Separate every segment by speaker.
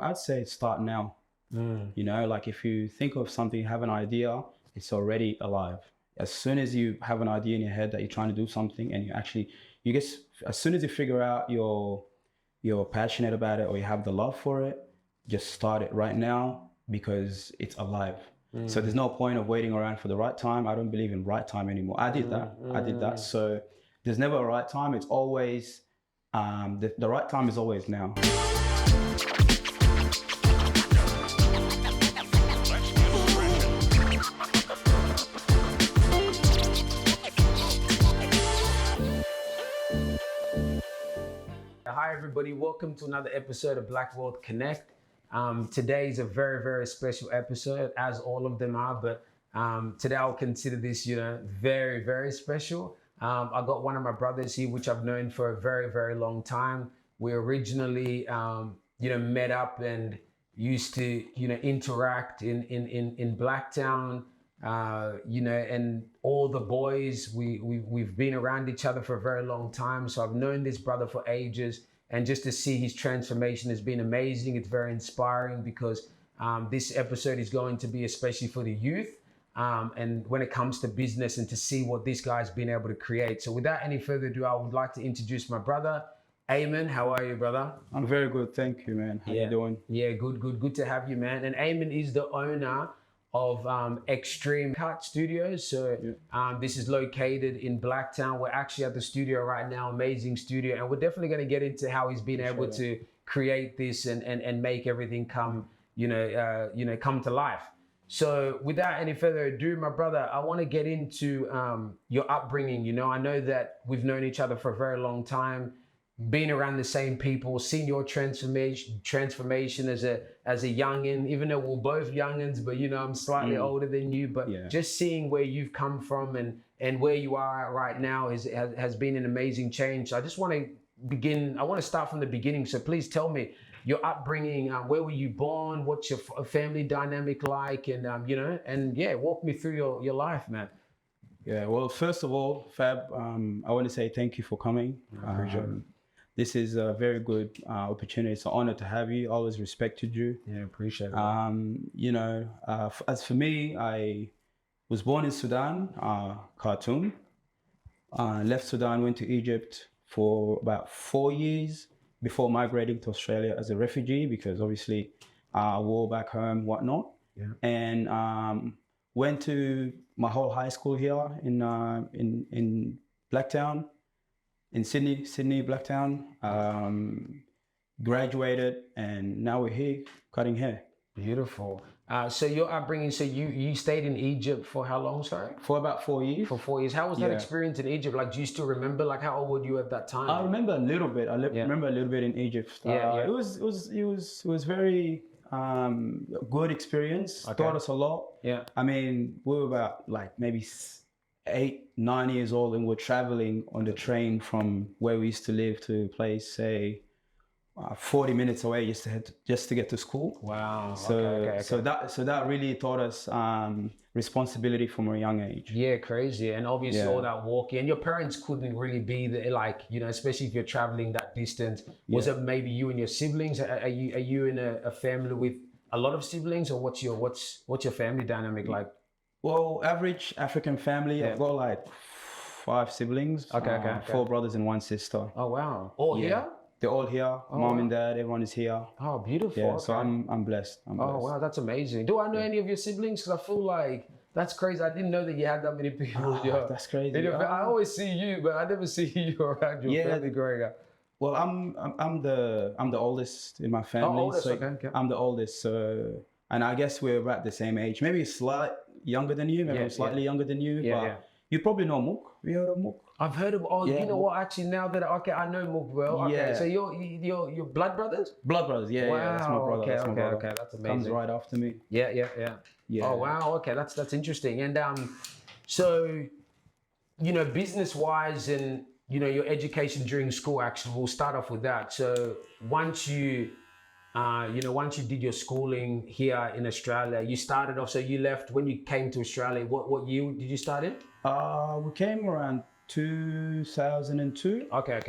Speaker 1: I'd say start now. You know, like if you think of something, you have an idea, it's already alive. As soon as you have an idea in your head that you're trying to do something, and you get, as soon as you figure out you're passionate about it or you have the love for it, just start it right now because it's alive. So there's no point of waiting around for the right time. I don't believe in right time anymore. I did that. So there's never a right time. It's always, the right time is always now.
Speaker 2: Hi everybody, welcome to another episode of Black World Connect. Today is a very, very special episode, as all of them are, but today I'll consider this, very, very special. I got one of my brothers here, which I've known for a very, very long time. We originally, met up and used to, interact in Blacktown, and all the boys, we've been around each other for a very long time. So I've known this brother for ages, and just to see his transformation has been amazing. It's very inspiring because this episode is going to be especially for the youth. And when it comes to business and to see what this guy's been able to create. So without any further ado, I would like to introduce my brother, Aymen. How are you, brother?
Speaker 1: I'm very good, thank you, man. How you doing?
Speaker 2: Yeah, good to have you, man. And Aymen is the owner of Xtrimcuts Studios. So this is located in Blacktown. We're actually at the studio right now, amazing studio, and we're definitely going to get into how he's been able to create this and make everything come, come to life. So without any further ado, my brother, I want to get into your upbringing. I know that we've known each other for a very long time, being around the same people, seeing your transformation as a youngin, even though we're both youngins, but I'm slightly older than you, but just seeing where you've come from and where you are at right now has been an amazing change. So I just want to start from the beginning. So please tell me your upbringing, where were you born? What's your family dynamic like? And, walk me through your life, man.
Speaker 1: Yeah, well, first of all, Fab, I want to say thank you for coming.
Speaker 2: I appreciate it.
Speaker 1: This is a very good opportunity. It's an honor to have you. Always respected you.
Speaker 2: Yeah, appreciate it.
Speaker 1: As for me, I was born in Sudan, Khartoum. Left Sudan, went to Egypt for about 4 years before migrating to Australia as a refugee, because obviously war back home, whatnot. Yeah. And went to my whole high school here in Blacktown. In Sydney, Blacktown, graduated, and now we're here cutting hair.
Speaker 2: Beautiful. So your upbringing, so you stayed in Egypt for how long, sorry?
Speaker 1: For about 4 years.
Speaker 2: For 4 years. How was that experience in Egypt? Like, do you still remember, like, how old were you at that time?
Speaker 1: I remember a little bit. Remember a little bit in Egypt. It was very good experience. Okay. Taught us a lot. Yeah. I mean, we were about like maybe 8, 9 years old, and we're traveling on the train from where we used to live to a place, say 40 minutes away, just to get to school.
Speaker 2: Wow.
Speaker 1: So
Speaker 2: okay.
Speaker 1: so that really taught us responsibility from a young age.
Speaker 2: Yeah, crazy. And obviously all that walking, and your parents couldn't really be there, like, especially if you're traveling that distance. Was it maybe you and your siblings? Are you in a family with a lot of siblings, or what's your family dynamic like?
Speaker 1: Well, average African family, I've got like 5 siblings. Okay. 4 brothers and 1 sister.
Speaker 2: Oh, wow. All here?
Speaker 1: They're all here. Mom and dad, everyone is here.
Speaker 2: Oh, beautiful.
Speaker 1: Yeah, so I'm blessed.
Speaker 2: Oh, wow, that's amazing. Do I know any of your siblings? Because I feel like that's crazy. I didn't know that you had that many people.
Speaker 1: That's crazy.
Speaker 2: I always see you, but I never see you around your family growing up.
Speaker 1: Well, I'm the oldest in my family.
Speaker 2: Oh, oldest,
Speaker 1: so
Speaker 2: okay.
Speaker 1: I'm the oldest, and I guess we're about the same age. Maybe slightly younger than you. Maybe I'm slightly younger than you. But you probably know Mook. Have you heard of Mook?
Speaker 2: I've heard of. Oh, you know what? Actually, now that I know Mook well. Okay, so you're blood brothers.
Speaker 1: Blood brothers. Yeah.
Speaker 2: Wow.
Speaker 1: Yeah. That's my brother.
Speaker 2: Okay. That's amazing.
Speaker 1: Comes right after me.
Speaker 2: Yeah. Oh wow. Okay, that's interesting. And so business wise and your education during school. Actually, we'll start off with that. So once you did your schooling here in Australia, you started off, so you left when you came to Australia. What year did you start in?
Speaker 1: We came around 2002.
Speaker 2: Okay.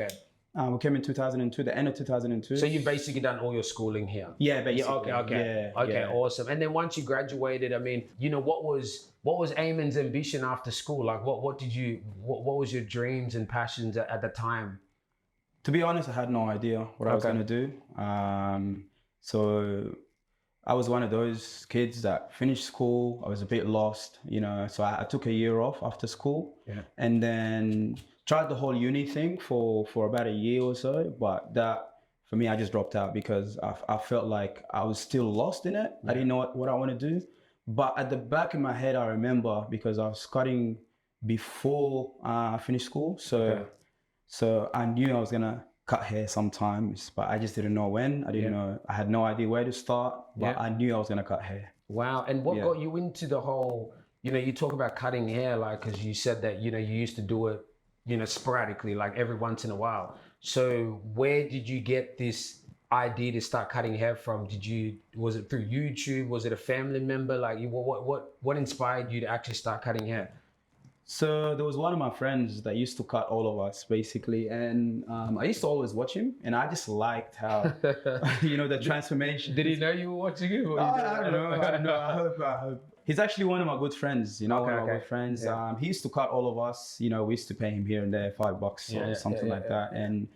Speaker 1: We came in 2002, the end of 2002.
Speaker 2: So you've basically done all your schooling here.
Speaker 1: Yeah, basically.
Speaker 2: Yeah, okay, awesome. And then once you graduated, I mean, you know, what was Aymen's ambition after school? Like, what was your dreams and passions at the time?
Speaker 1: To be honest, I had no idea what I was going to do. So I was one of those kids that finished school. I was a bit lost, you know, so I took a year off after school, and then tried the whole uni thing for about a year or so. But that, for me, I just dropped out because I felt like I was still lost in it. I didn't know what I want to do. But at the back of my head, I remember, because I was cutting before I finished school. So I knew I was going to cut hair sometimes, but I just didn't know when. I didn't know. I had no idea where to start, but I knew I was going to cut hair.
Speaker 2: Wow. And what got you into the whole, you know, you talk about cutting hair, like, because you said that, you know, you used to do it, you know, sporadically, like every once in a while. So where did you get this idea to start cutting hair from? Was it through YouTube? Was it a family member? Like, what inspired you to actually start cutting hair?
Speaker 1: So there was one of my friends that used to cut all of us, basically, and I used to always watch him, and I just liked how, you know, the transformation.
Speaker 2: Did he know you were watching him? Or
Speaker 1: I don't know. I hope. He's actually one of my good friends, you know, one of my good friends. He used to cut all of us, you know, we used to pay him here and there $5 or something like that. And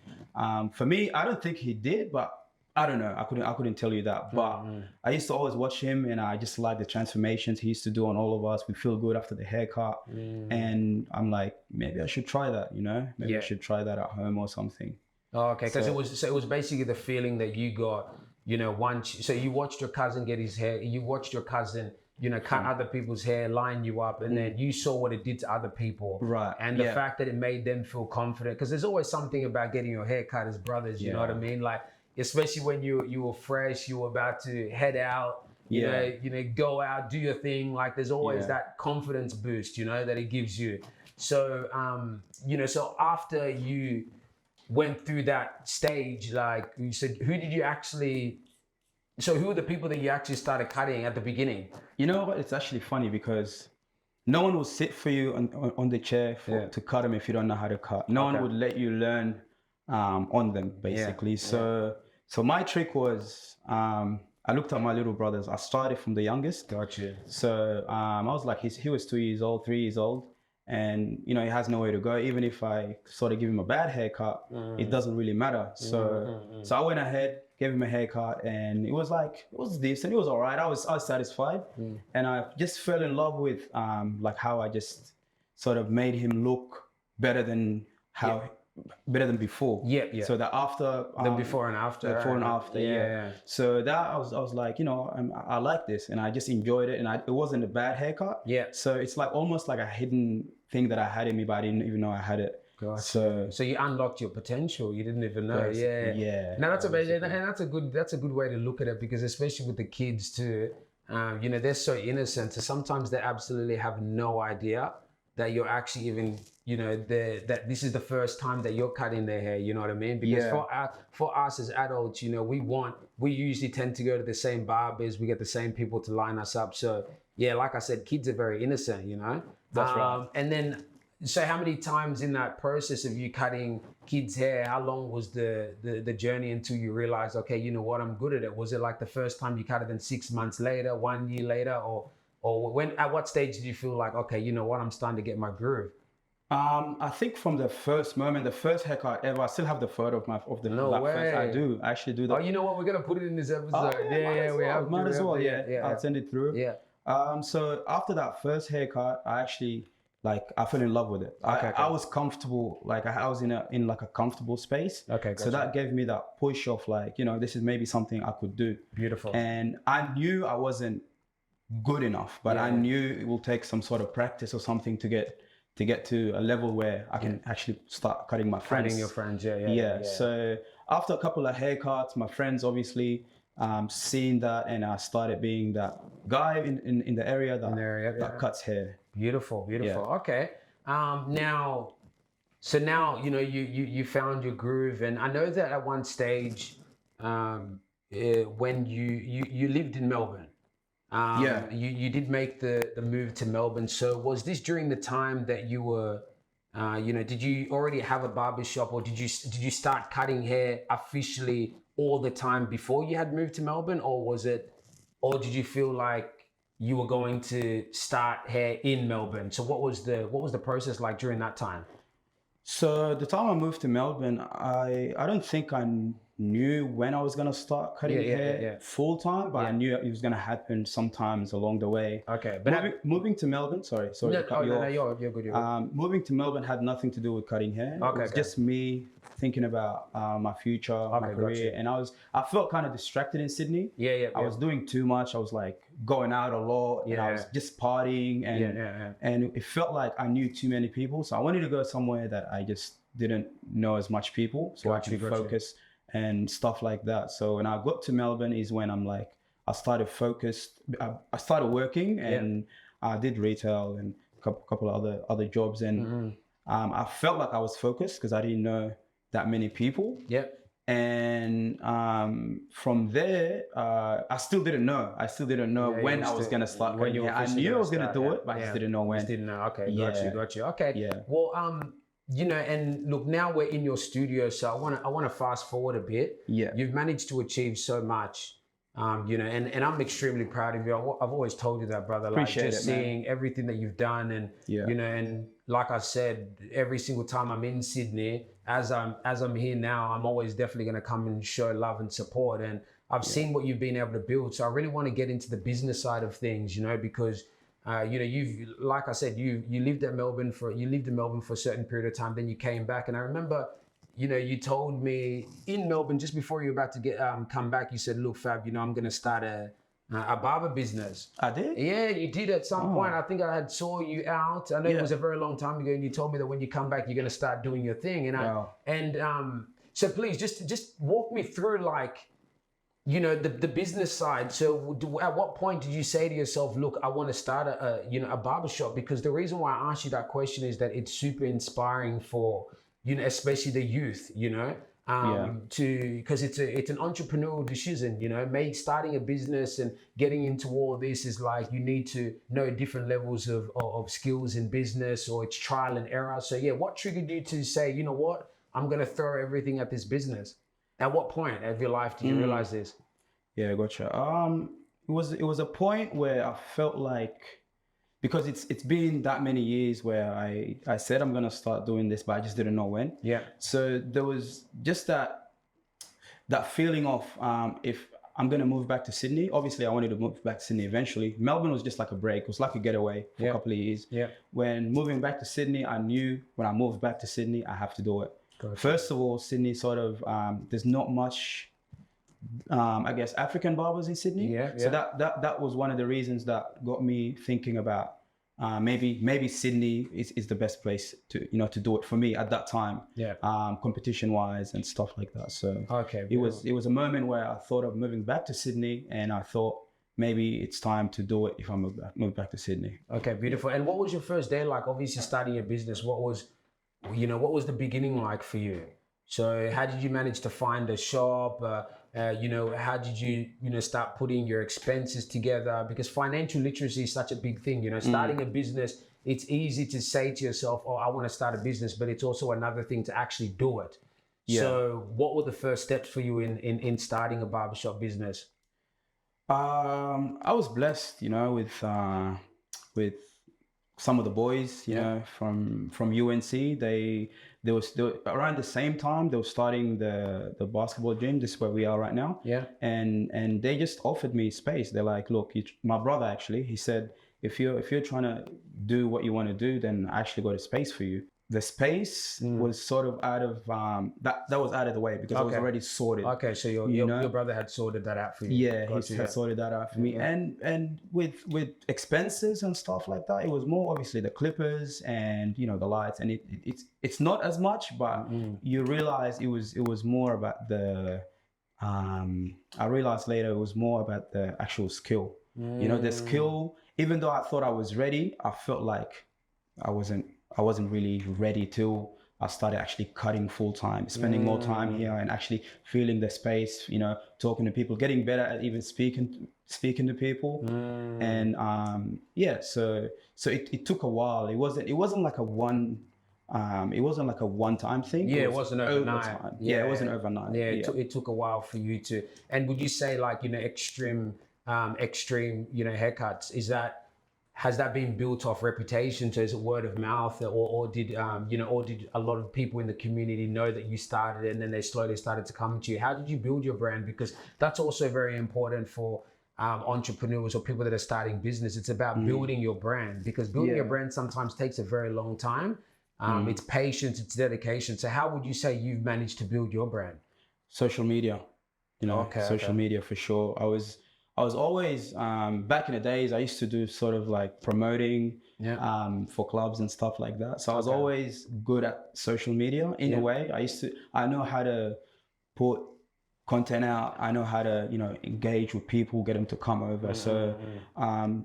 Speaker 1: for me, I don't think he did, but I don't know. I couldn't tell you that, but I used to always watch him, and I just like the transformations he used to do on all of us. We feel good after the haircut, and I'm like, maybe I should try that. You know, maybe I should try that at home or something.
Speaker 2: Oh, okay, because it was basically the feeling that you got. You know, so you watched your cousin get his hair. You watched your cousin, you know, cut other people's hair, line you up, and then you saw what it did to other people.
Speaker 1: Right.
Speaker 2: And the fact that it made them feel confident, because there's always something about getting your hair cut as brothers. You know what I mean? Like, especially when you were fresh, you were about to head out, you know, go out, do your thing. Like, there's always that confidence boost, you know, that it gives you. So, you know, so after you went through that stage, like you said, who were the people that you actually started cutting at the beginning?
Speaker 1: You know what? It's actually funny because no one will sit for you on the chair to cut them if you don't know how to cut. No one would let you learn on them, basically. So my trick was, I looked at my little brothers. I started from the youngest.
Speaker 2: Gotcha.
Speaker 1: So I was like, he was 2 years old, 3 years old, and you know, he has nowhere to go. Even if I sort of give him a bad haircut, it doesn't really matter. So I went ahead, gave him a haircut, and it was decent. It was all right. I was satisfied, and I just fell in love with like how I just sort of made him look better than better than before. So that after
Speaker 2: the before and after.
Speaker 1: Before and after. So that I was like, you know, I like this, and I just enjoyed it, and it wasn't a bad haircut. So it's like almost like a hidden thing that I had in me, but I didn't even know I had it.
Speaker 2: Gotcha. So you unlocked your potential. You didn't even know. Now that's amazing, and that's a good way to look at it, because especially with the kids too, you know, they're so innocent. So sometimes they absolutely have no idea that you're actually even, you know, that this is the first time that you're cutting their hair, you know what I mean? Because for us as adults, you know, we usually tend to go to the same barbers, we get the same people to line us up. So yeah, like I said, kids are very innocent, you know?
Speaker 1: That's right.
Speaker 2: And then, so how many times in that process of you cutting kids' hair, how long was the journey until you realized, okay, you know what, I'm good at it? Was it like the first time you cut it, then 6 months later, 1 year later, or at what stage did you feel like, okay, you know what, I'm starting to get my groove?
Speaker 1: I think from the first moment, the first haircut ever, I still have the photo of the
Speaker 2: no way.
Speaker 1: First, I do. I actually do that.
Speaker 2: Oh, you know what? We're gonna put it in this episode.
Speaker 1: Might as well. I'll send it through. So after that first haircut, I actually I fell in love with it. I was comfortable. Like I was in like a comfortable space.
Speaker 2: Gotcha.
Speaker 1: So that gave me that push of like, you know, this is maybe something I could do.
Speaker 2: Beautiful.
Speaker 1: And I knew I wasn't good enough, but I knew it will take some sort of practice or something to get to a level where I can actually start cutting my friends.
Speaker 2: Cutting your friends,
Speaker 1: So after a couple of haircuts, my friends obviously seen that, and I started being that guy in the area that cuts hair.
Speaker 2: Beautiful. Okay. Now, you know, you found your groove, and I know that at one stage, when you lived in Melbourne. You did make the move to Melbourne. So was this during the time that you were did you already have a barber shop, or did you start cutting hair officially all the time before you had moved to Melbourne, or did you feel like you were going to start hair in Melbourne? So what was the process like during that time?
Speaker 1: So the time I moved to Melbourne, I don't think I knew when I was gonna start cutting hair full time, but I knew it was gonna happen sometimes along the way.
Speaker 2: Okay, but
Speaker 1: moving to Melbourne, sorry to cut you off.
Speaker 2: you're good. You're good.
Speaker 1: Moving to Melbourne had nothing to do with cutting hair. It was just me thinking about my future, my career, and I felt kind of distracted in Sydney. I was doing too much. I was like going out a lot, and I was just partying, and it felt like I knew too many people. So I wanted to go somewhere that I just didn't know as much people, so I could focus and stuff like that. So when I got to Melbourne is when I started working, and I did retail and a couple of other jobs, and I felt like I was focused because I didn't know that many people. And from there, I still didn't know when I was gonna start. I knew I was gonna do it, but I just didn't know when.
Speaker 2: Didn't know. Okay, got you. Okay. Well, and look, now we're in your studio, so I wanna fast forward a bit. You've managed to achieve so much. And I'm extremely proud of you. I've always told you that, brother. Like,
Speaker 1: Appreciate
Speaker 2: just seeing everything that you've done, and and like I said, every single time I'm in Sydney, as I'm here now, I'm always definitely going to come and show love and support. And I've seen what you've been able to build. So I really want to get into the business side of things, because you've, like I said, you lived in Melbourne for a certain period of time. Then you came back, and I remember, you told me in Melbourne just before you were about to come back, you said, "Look, Fab, I'm going to start a barber business."
Speaker 1: I did?
Speaker 2: Yeah, you did at some point. I think I had saw you out. I know it was a very long time ago, and you told me that when you come back, you're going to start doing your thing. And so please just walk me through, like, the business side. So at what point did you say to yourself, "Look, I want to start a barber shop"? Because the reason why I asked you that question is that it's super inspiring for especially the youth. Because it's an entrepreneurial decision, starting a business and getting into all this is like, you need to know different levels of skills in business, or it's trial and error. So what triggered you to say, "You know what, I'm going to throw everything at this business"? At what point of your life did you realize this?
Speaker 1: Yeah, gotcha. It was a point where I felt like, because it's been that many years where I said I'm gonna start doing this, but I just didn't know when. So there was just that feeling of if I'm gonna move back to Sydney. Obviously, I wanted to move back to Sydney eventually. Melbourne was just like a break. It was like a getaway for a couple of years. When moving back to Sydney, I knew when I moved back to Sydney, I have to do it. First of all, Sydney sort of there's not much. I guess African barbers in Sydney. So that was one of the reasons that got me thinking about maybe Sydney is the best place to to do it for me at that time. Competition wise and stuff like that. So it was a moment where I thought of moving back to Sydney, and I thought maybe it's time to do it if I move back to Sydney.
Speaker 2: Okay, beautiful. And what was your first day like? Obviously, starting a business. What was the beginning like for you? So how did you manage to find a shop? How did you start putting your expenses together? Because financial literacy is such a big thing. Starting a business, it's easy to say to yourself, "Oh, I want to start a business," but it's also another thing to actually do it. So what were the first steps for you in starting a barbershop business?
Speaker 1: I was blessed, with some of the boys, from UNC. They were around the same time they were starting the basketball gym. This is where we are right now. And they just offered me space. They're like, "Look, my brother actually, he said, if you're trying to do what you want to do, then I actually got a space for you." The space was sort of out of that was out of the way because it was already sorted.
Speaker 2: Okay, so your brother had sorted that out for you.
Speaker 1: Yeah, he had sorted that out for me. And with expenses and stuff like that, it was more obviously the clippers and the lights, and it's not as much, but you realize it was more about the I realized later it was more about the actual skill. The skill. Even though I thought I was ready, I felt like I wasn't really ready till I started actually cutting full time, spending more time here and actually feeling the space, talking to people, getting better at even speaking to people. And so it took a while. It wasn't like a it wasn't like a one-time thing.
Speaker 2: Yeah, it wasn't overnight.
Speaker 1: Over time. Yeah, it wasn't overnight.
Speaker 2: Yeah, it took a while for you to. And would you say like, you know, extreme, you know, haircuts, has that been built off reputation? So is it word of mouth, or did you know, or did a lot of people in the community know that you started and then they slowly started to come to you? How did you build your brand? Because that's also very important for entrepreneurs or people that are starting business. It's about building your brand, because building your brand sometimes takes a very long time. It's patience, it's dedication. So how would you say you've managed to build your brand?
Speaker 1: Social media, you know, social media for sure. I was always, back in the days, I used to do sort of like promoting for clubs and stuff like that. So I was always good at social media in a way. I know how to put content out. I know how to, you know, engage with people, get them to come over. So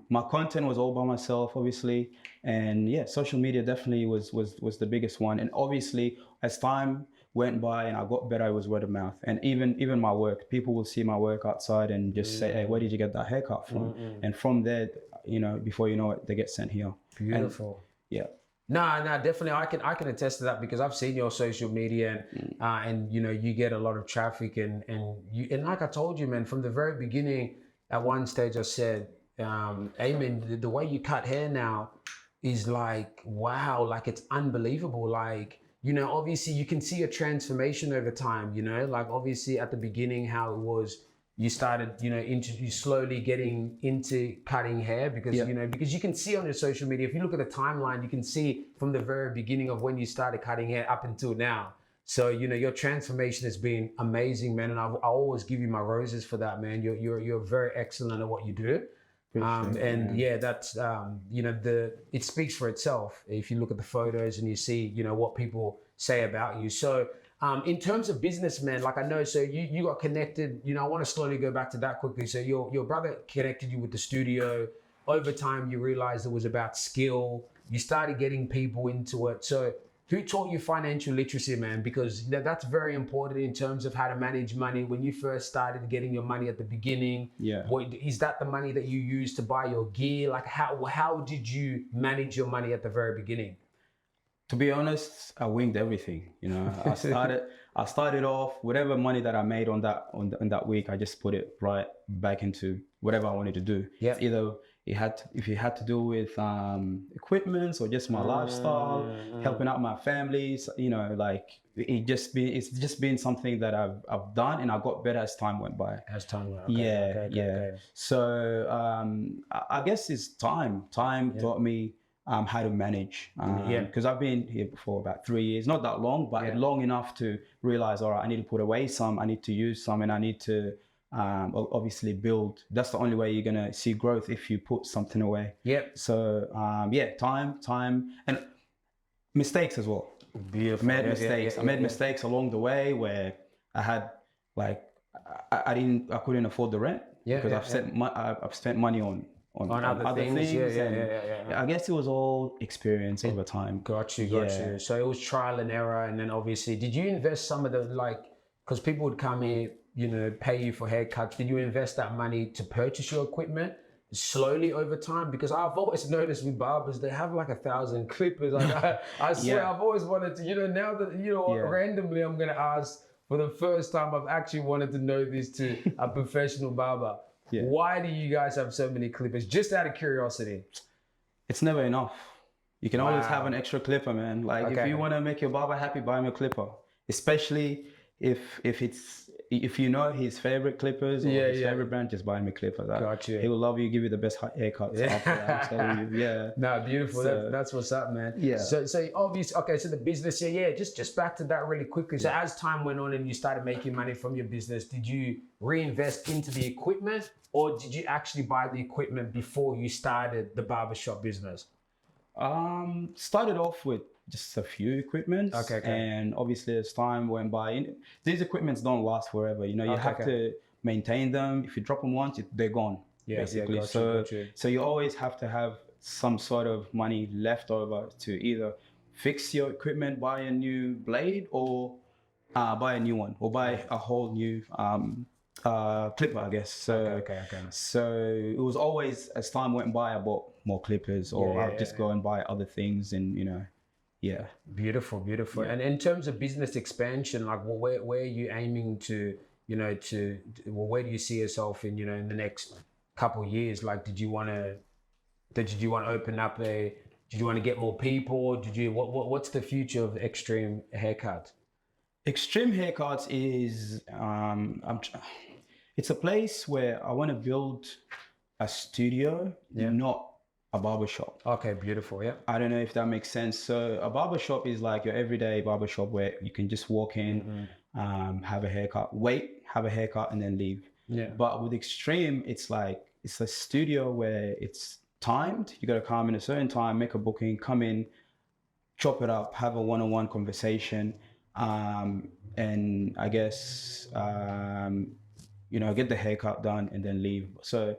Speaker 1: my content was all by myself, obviously. And yeah, social media definitely was the biggest one. And obviously, as time went by and I got better, it was word of mouth. And even my work, people will see my work outside and just say, hey, where did you get that haircut from? And from there, you know, before you know it, they get sent here.
Speaker 2: Beautiful.
Speaker 1: And, yeah.
Speaker 2: No, definitely. I can attest to that, because I've seen your social media and you know, you get a lot of traffic and like I told you, man, from the very beginning, at one stage I said, Aymen, the way you cut hair now is like, wow, like it's unbelievable. Like, you know, obviously you can see a transformation over time, you know, like obviously at the beginning, how it was, you started, you know, you slowly getting into cutting hair, because, you know, because you can see on your social media, if you look at the timeline, you can see from the very beginning of when you started cutting hair up until now. So, you know, your transformation has been amazing, man. And I always give you my roses for that, man. You're very excellent at what you do. That's you know, it speaks for itself if you look at the photos and you see, you know, what people say about you. So in terms of business, man, like I know, so you got connected, you know, I want to slowly go back to that quickly. So your brother connected you with the studio. Over time, you realized it was about skill. You started getting people into it. So who taught you financial literacy, man? Because that's very important in terms of how to manage money. When you first started getting your money at the beginning, is that the money that you used to buy your gear? Like how did you manage your money at the very beginning?
Speaker 1: To be honest, I winged everything. You know, I started off whatever money that I made on that week, I just put it right back into whatever I wanted to do. Yeah. Either if it had to do with equipment or just my lifestyle, helping out my families, you know, like it's just been something that I've done, and I got better as time went by.
Speaker 2: As time went.
Speaker 1: Okay. So I guess it's time. Time taught me how to manage, because I've been here for about 3 years, not that long, but long enough to realize, all right, I need to put away some, I need to use some, and I need to obviously build. That's the only way you're gonna see growth, if you put something away. So time and mistakes as well.
Speaker 2: Beautiful.
Speaker 1: I made mistakes along the way where I had like I couldn't afford the rent because I've spent money on other things. I guess it was all experience over time.
Speaker 2: Got you. So it was trial and error, and then obviously, did you invest some of the, like, because people would come here, you know, pay you for haircuts, did you invest that money to purchase your equipment slowly over time? Because I've always noticed with barbers, they have like 1,000 clippers. Like I swear, I've always wanted to, you know, now that, you know, randomly I'm gonna ask for the first time, I've actually wanted to know this to a professional barber. Why do you guys have so many clippers? Just out of curiosity.
Speaker 1: It's never enough. You can always have an extra clipper, man. Like if you want to make your barber happy, buy him a clipper. Especially if you know his favorite clippers or his favorite brand, just buy him a clipper.
Speaker 2: Got you.
Speaker 1: He will love you, give you the best haircuts. I'm telling you.
Speaker 2: No, beautiful. So, that's what's up, man. So obviously, okay. So the business, just back to that really quickly. So as time went on and you started making money from your business, did you reinvest into the equipment, or did you actually buy the equipment before you started the barbershop business?
Speaker 1: Started off with just a few equipments. And obviously as time went by, these equipments don't last forever. You know, you have to maintain them. If you drop them once, they're gone. Basically. So you always have to have some sort of money left over to either fix your equipment, buy a new blade, or buy a new one, or buy a whole new clipper, I guess. So it was always, as time went by, I bought more clippers, or I'll just go and buy other things, and you know. Yeah.
Speaker 2: Beautiful.
Speaker 1: Yeah.
Speaker 2: And in terms of business expansion, like where are you aiming to, where do you see yourself in, in the next couple of years? Like, did you want to open up did you want to get more people? What's the future of Extreme Haircut?
Speaker 1: Extreme Haircuts is it's a place where I want to build a studio, not a barbershop.
Speaker 2: Okay, beautiful. Yeah.
Speaker 1: I don't know if that makes sense. So a barbershop is like your everyday barbershop where you can just walk in, have a haircut, have a haircut, and then leave.
Speaker 2: Yeah.
Speaker 1: But with Extreme, it's a studio where it's timed. You got to come in a certain time, make a booking, come in, chop it up, have a one-on-one conversation, and I guess get the haircut done and then leave. So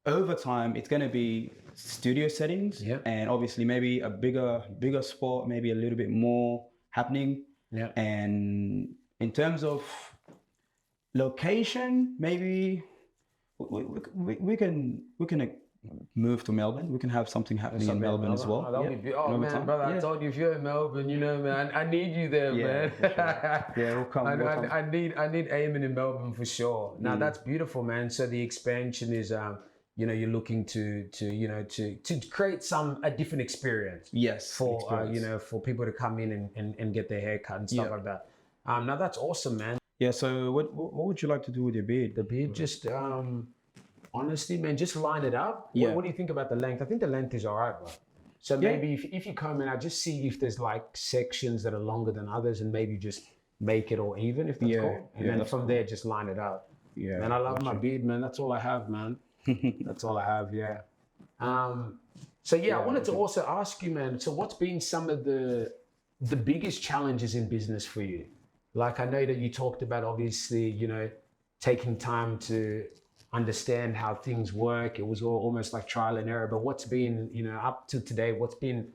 Speaker 1: over time, it's going to be studio settings, and obviously maybe a bigger spot, maybe a little bit more happening.
Speaker 2: Yeah.
Speaker 1: And in terms of location, maybe we can move to Melbourne. We can have something happening in Melbourne as well.
Speaker 2: Oh man, brother, I told you, if you're in Melbourne, man, I need you there, man.
Speaker 1: Yeah, we'll come.
Speaker 2: I need Aymen in Melbourne for sure. Now that's beautiful, man. So the expansion is, you're looking to create a different experience.
Speaker 1: Yes.
Speaker 2: For for people to come in and get their hair cut and stuff like that. Now that's awesome, man.
Speaker 1: Yeah. So what would you like to do with your beard?
Speaker 2: The beard, just honestly, man, just line it up.
Speaker 1: Yeah.
Speaker 2: What do you think about the length? I think the length is all right, bro. So maybe if you come in, I just see if there's like sections that are longer than others, and maybe just make it all even, if that's cool. And then from there, just line it up.
Speaker 1: Yeah.
Speaker 2: Man, I love my beard, man. That's all I have, man. That's all I have. Yeah. So I wanted to also ask you, man. So what's been some of the biggest challenges in business for you? Like, I know that you talked about, obviously, taking time to understand how things work. It was almost like trial and error. But what's been, up to today, what's been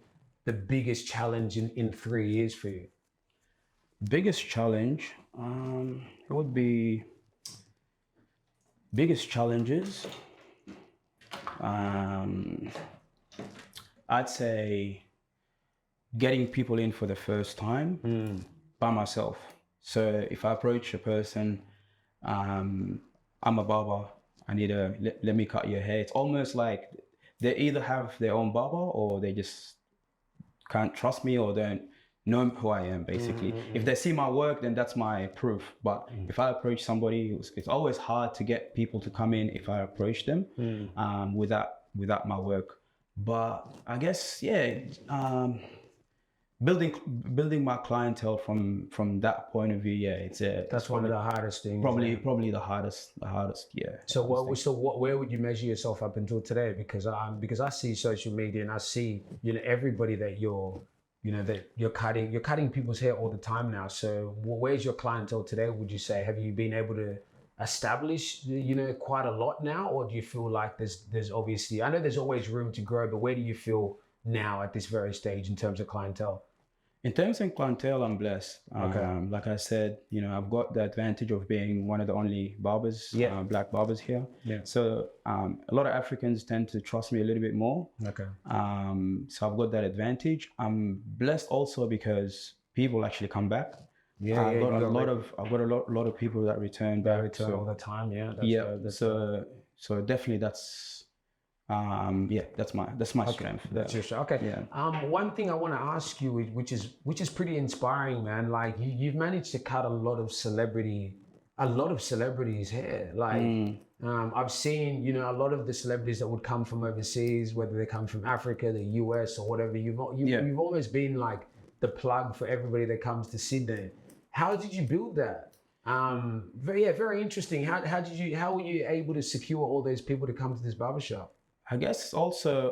Speaker 2: the biggest challenge in 3 years for you?
Speaker 1: Biggest challenge, it would be biggest challenges. I'd say getting people in for the first time by myself. So if I approach a person, I'm a barber, I need let me cut your hair. It's almost like they either have their own barber or they just can't trust me or don't know who I am, basically. If they see my work, then that's my proof. But if I approach somebody, it's always hard to get people to come in if I approach them without my work. But I guess, building my clientele from that point of view,
Speaker 2: that's one of the hardest things.
Speaker 1: Probably the hardest,
Speaker 2: So where would you measure yourself up until today? Because I see social media and I see everybody that you're cutting people's hair all the time now. So where's your clientele today, would you say? Have you been able to establish quite a lot now, or do you feel like there's obviously, I know there's always room to grow, but where do you feel now at this very stage in terms of clientele?
Speaker 1: In terms of clientele, I'm blessed. Like I said, I've got the advantage of being one of the only barbers, black barbers here. Yeah. So a lot of Africans tend to trust me a little bit more. Okay. So I've got that advantage. I'm blessed also because people actually come back. I've got a lot of people that return back.
Speaker 2: They return all the time.
Speaker 1: So definitely that's my strength.
Speaker 2: That's your strength. Okay. Yeah. One thing I want to ask you, which is pretty inspiring, man. Like you've managed to cut a lot of celebrities' hair. Like I've seen, a lot of the celebrities that would come from overseas, whether they come from Africa, the US, or whatever. You've always been like the plug for everybody that comes to Sydney. How did you build that? Very interesting. How were you able to secure all those people to come to this barbershop?
Speaker 1: I guess also,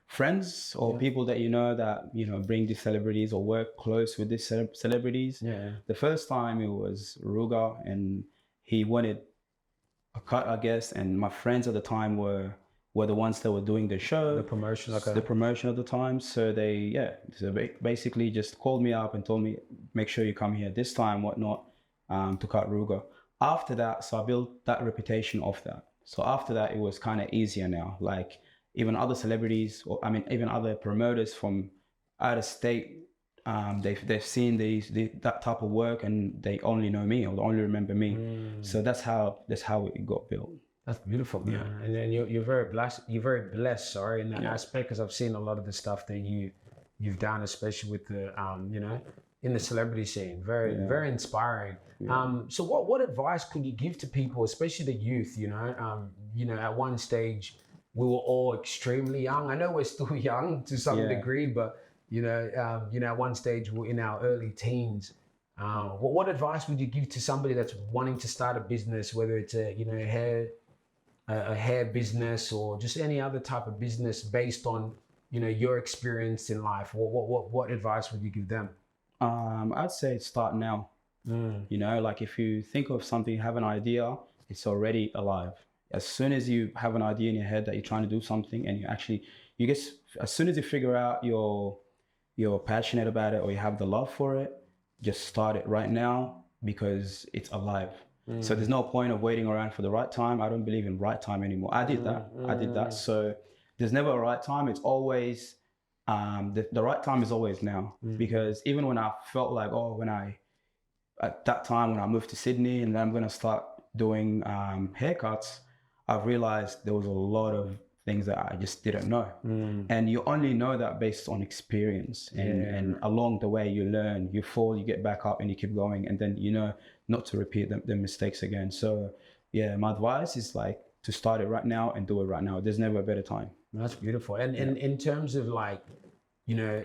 Speaker 1: friends or people that that bring these celebrities or work close with these celebrities. Yeah. The first time it was Ruga, and he wanted a cut, I guess, and my friends at the time were the ones that were doing the show, the promotion at the time. So they basically just called me up and told me, make sure you come here this time, whatnot, to cut Ruga. After that, so I built that reputation off that. So after that, it was kind of easier now. Like even other celebrities, or I mean, even other promoters from out of state, they've seen that type of work, and they only know me or they only remember me. So that's how it got built.
Speaker 2: That's beautiful, man. Yeah. And then you're very blessed. You're very blessed, sorry, in that aspect, because I've seen a lot of the stuff that you've done, especially with the you know, in the celebrity scene. Very inspiring. Yeah. So what advice could you give to people, especially the youth? You know, at one stage we were all extremely young. I know we're still young to some degree, but you know, at one stage we're in our early teens. What advice would you give to somebody that's wanting to start a business, whether it's a hair business or just any other type of business based on, you know, your experience in life? What advice would you give them?
Speaker 1: I'd say start now. You know, like if you think of something, have an idea, it's already alive. As soon as you have an idea in your head that you're trying to do something, and as soon as you figure out you're passionate about it or you have the love for it, just start it right now, because it's alive. So there's no point of waiting around for the right time. I don't believe in right time anymore. I did that. So there's never a right time. It's always the right time is always now. Because even when I felt like, at that time when I moved to Sydney and then I'm gonna start doing haircuts, I've realized there was a lot of things that I just didn't know. And you only know that based on experience, and along the way you learn, you fall, you get back up, and you keep going, and then you know not to repeat the mistakes again. So yeah, my advice is like to start it right now and do it right now. There's never a better time.
Speaker 2: That's beautiful. And in terms of, like, you know,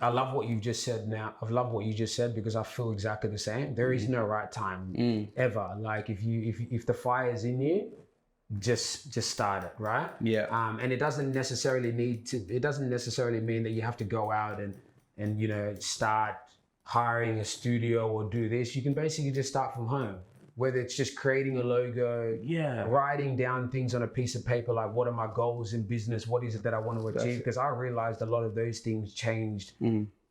Speaker 2: I love what you've just said now. I've loved what you just said, because I feel exactly the same. There is no right time ever. Like if the fire is in you, just start it, right?
Speaker 1: Yeah.
Speaker 2: And it doesn't necessarily mean that you have to go out and you know, start hiring a studio or do this. You can basically just start from home, whether it's just creating a logo, writing down things on a piece of paper, like what are my goals in business, what is it that I want to achieve? Because I realized a lot of those things changed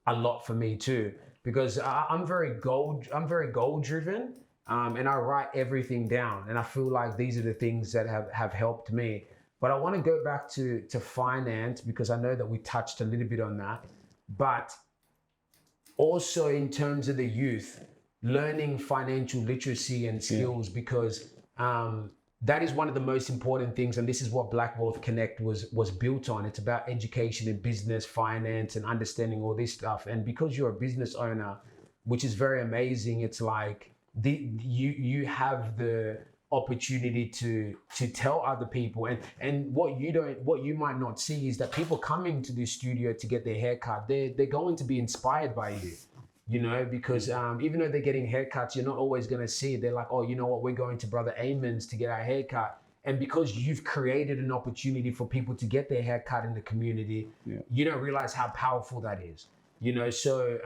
Speaker 2: a lot for me too, because I'm very goal driven. And I write everything down, and I feel like these are the things that have helped me. But I want to go back to finance, because I know that we touched a little bit on that, but also in terms of the youth, learning financial literacy and skills, because that is one of the most important things, and this is what Black Wealth Connect was built on. It's about education in business, finance, and understanding all this stuff. And because you're a business owner, which is very amazing, it's like you have the opportunity to tell other people, and what you might not see is that people coming to this studio to get their haircut, they're going to be inspired by you. You know, because even though they're getting haircuts, you're not always going to see it. They're like, oh, you know what, we're going to Brother Aymen's to get our haircut. And because you've created an opportunity for people to get their haircut in the community, you don't realize how powerful that is. You know, so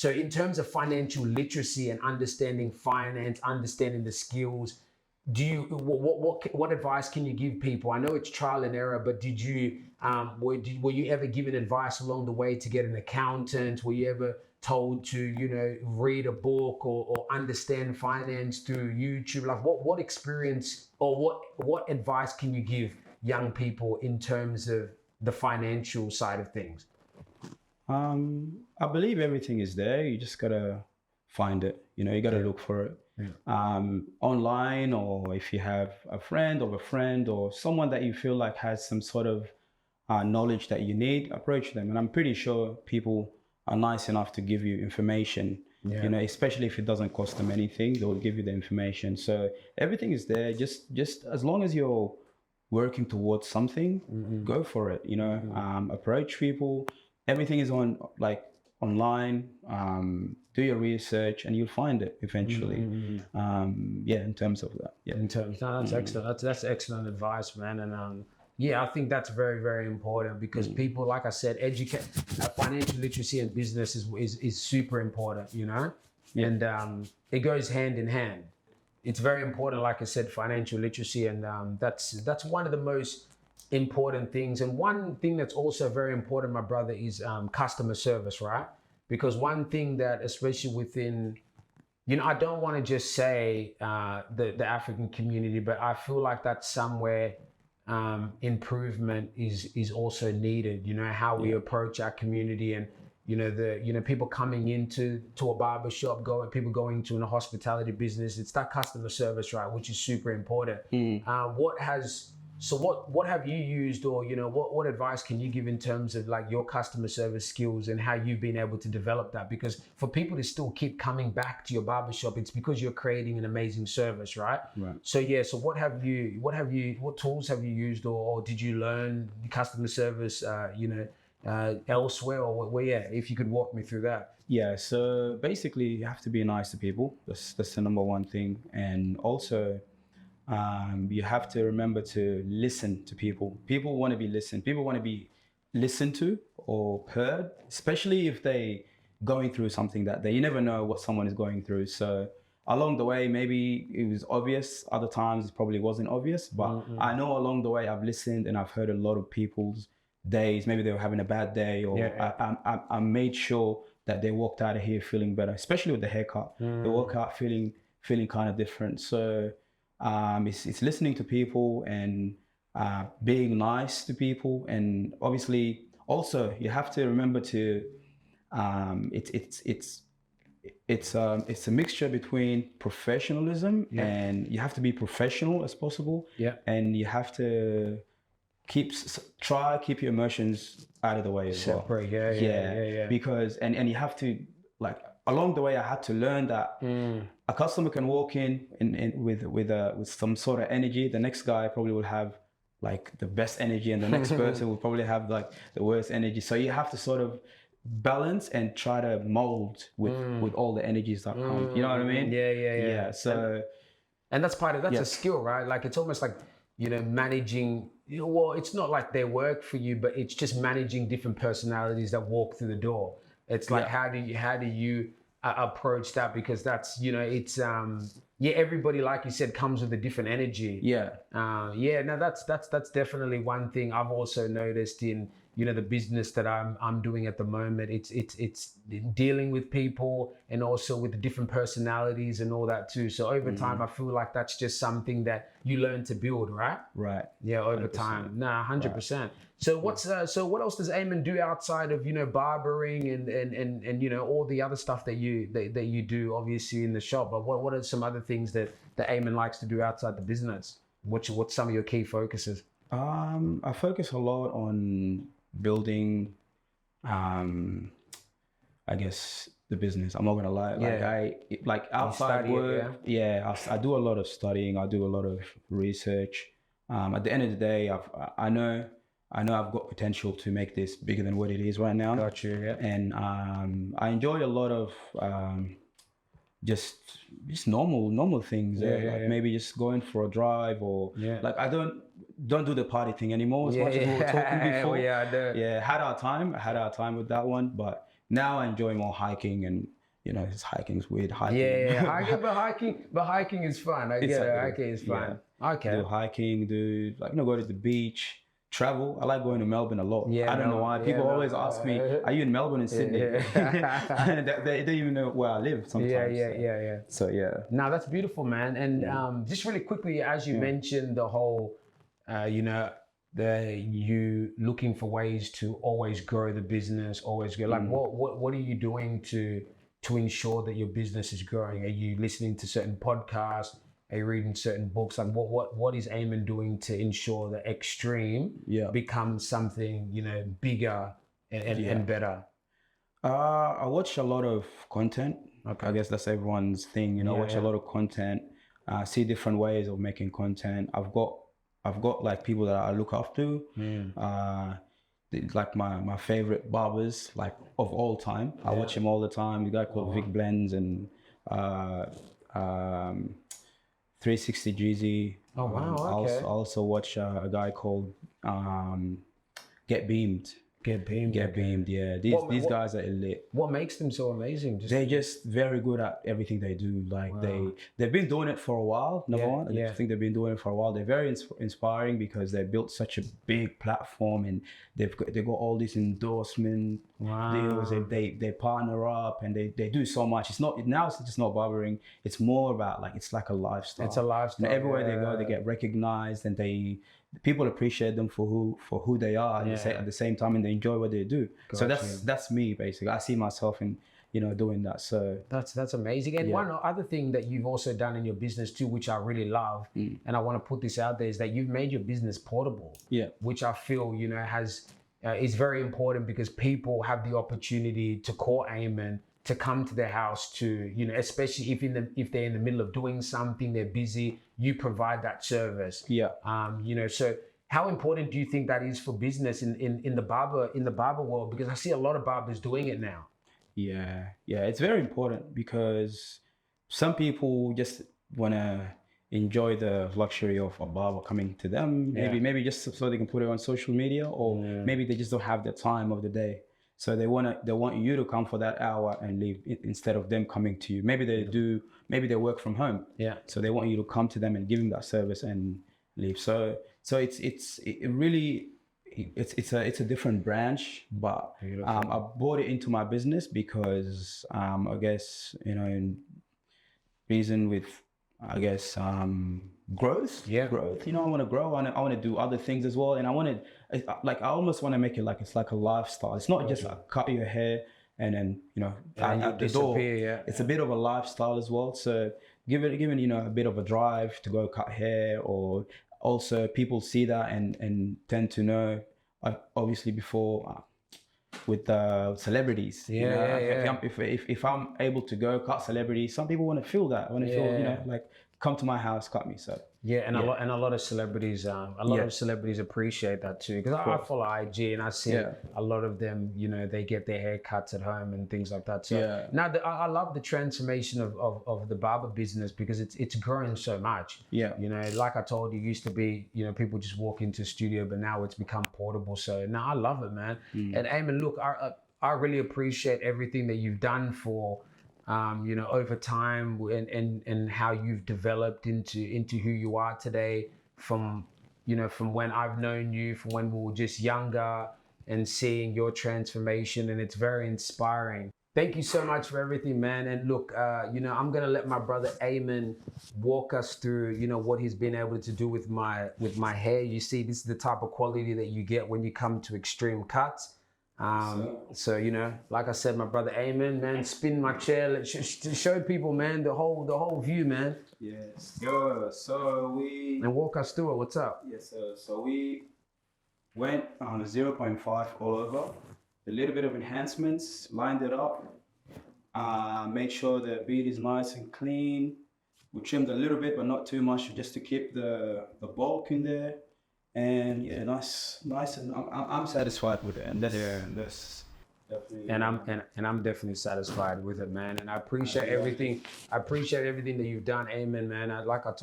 Speaker 2: in terms of financial literacy and understanding finance, understanding the skills, what advice can you give people? I know it's trial and error, but did you were you ever given advice along the way to get an accountant? Were you ever told to, you know, read a book or understand finance through YouTube? Like what experience or what advice can you give young people in terms of the financial side of things?
Speaker 1: I believe everything is there. You just gotta find it. You know, you gotta look for it. Online, or if you have a friend or someone that you feel like has some sort of knowledge that you need, approach them. And I'm pretty sure people are nice enough to give you information. You know, especially if it doesn't cost them anything, they'll give you the information. So everything is there. Just as long as you're working towards something, go for it. You know, approach people. Everything is online. Do your research, and you'll find it eventually. In terms of that.
Speaker 2: That's excellent. That's excellent advice, man. And I think that's very, very important, because people, like I said, financial literacy and business is super important. You know, and it goes hand in hand. It's very important, like I said, financial literacy, and that's one of the most important things. And one thing that's also very important, my brother, is customer service, right? Because one thing that, especially within, you know, I don't want to just say the African community, but I feel like that's somewhere improvement is also needed. You know, how we approach our community, and you know people coming into a barber shop, people going to a hospitality business. It's that customer service, right, which is super important. What have you used, or you know, what advice can you give in terms of like your customer service skills and how you've been able to develop that? Because for people to still keep coming back to your barbershop, it's because you're creating an amazing service, right?
Speaker 1: Right.
Speaker 2: So what tools have you used, or did you learn customer service elsewhere, or where? If you could walk me through that.
Speaker 1: Yeah, so basically you have to be nice to people. That's the number one thing. And also you have to remember to listen to people. People want to be listened. People want to be listened to or heard, especially if they going through something you never know what someone is going through. So along the way, maybe it was obvious. Other times it probably wasn't obvious, but I know along the way I've listened and I've heard a lot of people's days. Maybe they were having a bad day, or I made sure that they walked out of here feeling better, especially with the haircut. They walk out feeling kind of different. So it's listening to people and being nice to people, and obviously also you have to remember to it's a mixture between professionalism and you have to be professional as possible. And you have to try keep your emotions out of the way as well. Because and you have to, like, along the way I had to learn that a customer can walk in with some sort of energy. The next guy probably will have like the best energy, and the next person will probably have like the worst energy. So you have to sort of balance and try to mold with all the energies that come. You know what I mean? Yeah. So
Speaker 2: and that's part of that's a skill, right? Like it's almost like, you know, managing, you know, well, it's not like they work for you, but it's just managing different personalities that walk through the door. It's like how do you approach that? Because that's, you know, it's everybody, like you said, comes with a different energy. No, that's definitely one thing I've also noticed in, you know, the business that I'm doing at the moment. It's dealing with people and also with the different personalities and all that too. So over time, I feel like that's just something that you learn to build, right?
Speaker 1: Right.
Speaker 2: Yeah, over 100%. Time. 100%. So so what else does Aymen do outside of, you know, barbering and you know, all the other stuff that you do obviously in the shop? But what are some other things that Aymen likes to do outside the business? What's some of your key focuses?
Speaker 1: I focus a lot on building I guess the business. I'm not gonna lie. Like outside work, I do a lot of studying, I do a lot of research. At the end of the day, I know I've got potential to make this bigger than what it is right now.
Speaker 2: Got you, yeah.
Speaker 1: And I enjoy a lot of just normal things. Maybe just going for a drive, or like I don't do the party thing anymore as much as we were talking before. Had our time with that one, but now I enjoy more hiking, and you know, hiking's weird.
Speaker 2: But hiking is fun. I get it. Hiking is fun. Okay.
Speaker 1: Do hiking, go to the beach. Travel. I like going to Melbourne a lot. I don't know why. People always ask me, "Are you in Melbourne and Sydney?" They don't even know where I live sometimes. So
Speaker 2: Now that's beautiful, man. And just really quickly, as you mentioned, the whole, you know, you looking for ways to always grow the business, always go. Like, what are you doing to ensure that your business is growing? Are you listening to certain podcasts? Are you reading certain books? Like what is Aymen doing to ensure that Xtreme becomes something, you know, bigger and better?
Speaker 1: I watch a lot of content. I guess that's everyone's thing, you know. Watch a lot of content, see different ways of making content. I've got like people that I look up to, like my favorite barbers, like of all time. I watch him all the time. The guy called Vic Blends and 360 Jeezy.
Speaker 2: Oh wow! Okay.
Speaker 1: I also watch a guy called Get Beamed. Get Beamed. Yeah, these guys are elite.
Speaker 2: What makes them so amazing?
Speaker 1: They're just very good at everything they do. Like they've been doing it for a while. Number one, I think they've been doing it for a while. They're very inspiring because they built such a big platform, and they've got all this endorsement deals. They partner up and they do so much. It's not now. It's just not barbering. It's more about like it's like a lifestyle.
Speaker 2: It's a lifestyle.
Speaker 1: And everywhere they go, they get recognized, and people appreciate them for who they are. And at the same time, and they enjoy what they do. So that's me basically. I see myself in doing that. So
Speaker 2: that's amazing. And one other thing that you've also done in your business too, which I really love, and I want to put this out there, is that you've made your business portable. Yeah. Which I feel is very important, because people have the opportunity to call Aymen to come to their house to, especially if they're in the middle of doing something, they're busy, you provide that service. Yeah. So how important do you think that is for business in the barber world? Because I see a lot of barbers doing it now.
Speaker 1: Yeah, it's very important, because some people just want to enjoy the luxury of a barber coming to them, maybe just so they can put it on social media, or maybe they just don't have the time of the day. So they want you to come for that hour and leave instead of them coming to you. Maybe they work from home. Yeah. So they want you to come to them and give them that service and leave. So it's a different branch, but I brought it into my business because I guess in reason with growth. Yeah. Growth. I want to grow. I want to do other things as well, and I almost want to make it like it's like a lifestyle. It's not just cut your hair and then out the door. Yeah. It's a bit of a lifestyle as well. So given a bit of a drive to go cut hair, or also people see that and tend to know, obviously before with celebrities. If I'm able to go cut celebrities, some people want to feel that. Want to feel like come to my house, cut me. So
Speaker 2: a lot of celebrities, of celebrities appreciate that too. Because I follow IG and I see a lot of them. They get their hair cuts at home and things like that. So now I love the transformation of the barber business, because it's growing so much. Yeah. Like I told you, used to be people just walk into a studio, but now it's become portable. So now I love it, man. And Aymen, look, I really appreciate everything that you've done for. Over time, and how you've developed into who you are today, from when I've known you, from when we were just younger, and seeing your transformation, and it's very inspiring. Thank you so much for everything, man. And look, I'm gonna let my brother Aymen walk us through, what he's been able to do with my hair. You see, this is the type of quality that you get when you come to Xtrimcuts. Like I said, my brother Aymen, man, spin my chair. Let's show people, man, the whole view, man.
Speaker 1: Yes, go.
Speaker 2: And walk us through it. What's up?
Speaker 1: Yes, sir. So we went on a 0.5 all over, a little bit of enhancements, lined it up, made sure the bead is nice and clean. We trimmed a little bit, but not too much, just to keep the bulk in there. And nice, and I'm satisfied with it, and that's definitely.
Speaker 2: And I'm definitely satisfied with it, man. And I appreciate everything. I appreciate everything that you've done, Aymen, man. Like I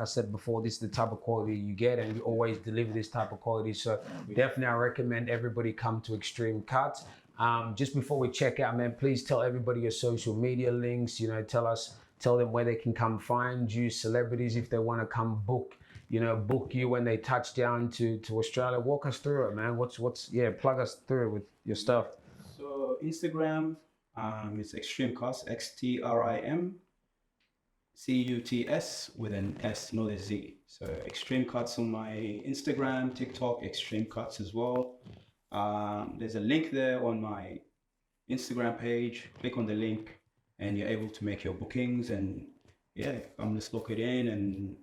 Speaker 2: said before, this is the type of quality you get, and you always deliver this type of quality. So definitely, I recommend everybody come to Xtrimcuts. Just before we check out, man, please tell everybody your social media links. Tell them where they can come find you, celebrities, if they want to come book you when they touch down to Australia. Walk us through it, man. Plug us through it with your stuff.
Speaker 1: So Instagram, it's Xtrimcuts, XTRIMCUTS with an S, not a Z. So Xtrimcuts on my Instagram, TikTok, Xtrimcuts as well. There's a link there on my Instagram page. Click on the link and you're able to make your bookings, and come just look it in. And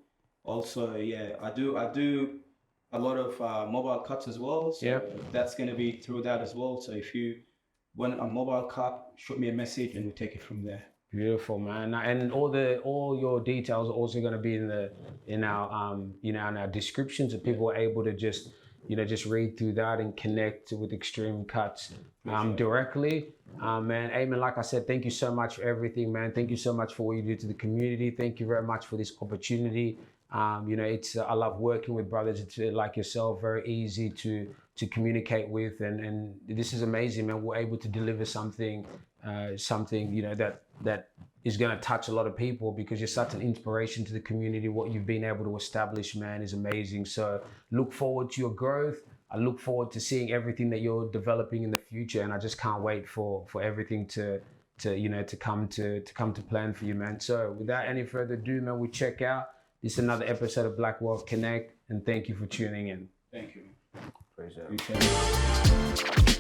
Speaker 1: also, I do a lot of mobile cuts as well. So that's going to be through that as well. So if you want a mobile cut, shoot me a message and we'll take it from there.
Speaker 2: Beautiful, man. And all your details are also going to be in our description, so people are able to just read through that and connect with Xtrimcuts directly. Man, Aymen, like I said, thank you so much for everything, man. Thank you so much for what you do to the community. Thank you very much for this opportunity. I love working with brothers like yourself. Very easy to communicate with, and this is amazing, man. We're able to deliver something that is going to touch a lot of people, because you're such an inspiration to the community. What you've been able to establish, man, is amazing. So look forward to your growth. I look forward to seeing everything that you're developing in the future, and I just can't wait for everything to come to plan for you, man. So without any further ado, man, we check out. This is another episode of Black Wealth Connect, and thank you for tuning in.
Speaker 1: Thank you.
Speaker 2: Appreciate it.
Speaker 1: Appreciate it.